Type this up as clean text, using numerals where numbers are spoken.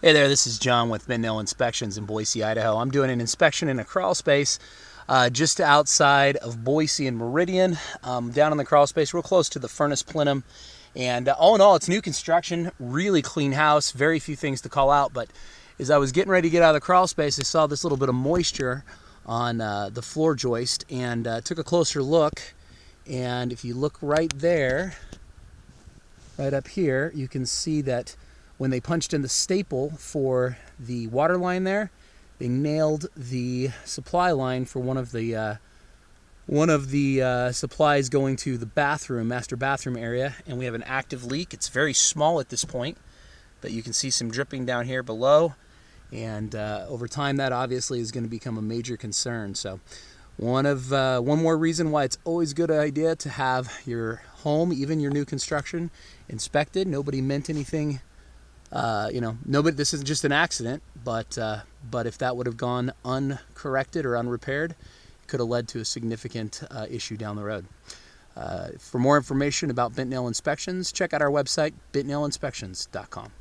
Hey there, this is John with W Inspections in Boise, Idaho. I'm doing an inspection in a crawl space just outside of Boise and Meridian, down in the crawl space, real close to the furnace plenum. And all in all, it's new construction, really clean house, very few things to call out. But as I was getting ready to get out of the crawl space, I saw this little bit of moisture on the floor joist and took a closer look. And if you look right there, right up here, you can see that when they punched in the staple for the water line there, they nailed the supply line for one of the supplies going to the bathroom, master bathroom area, and we have an active leak. It's very small at this point, but you can see some dripping down here below, and over time that obviously is going to become a major concern. So one more reason why it's always a good idea to have your home, even your new construction, inspected. Nobody meant anything. Nobody. This isn't just an accident, but if that would have gone uncorrected or unrepaired, it could have led to a significant issue down the road. For more information about bent nail inspections, check out our website, bentnailinspections.com.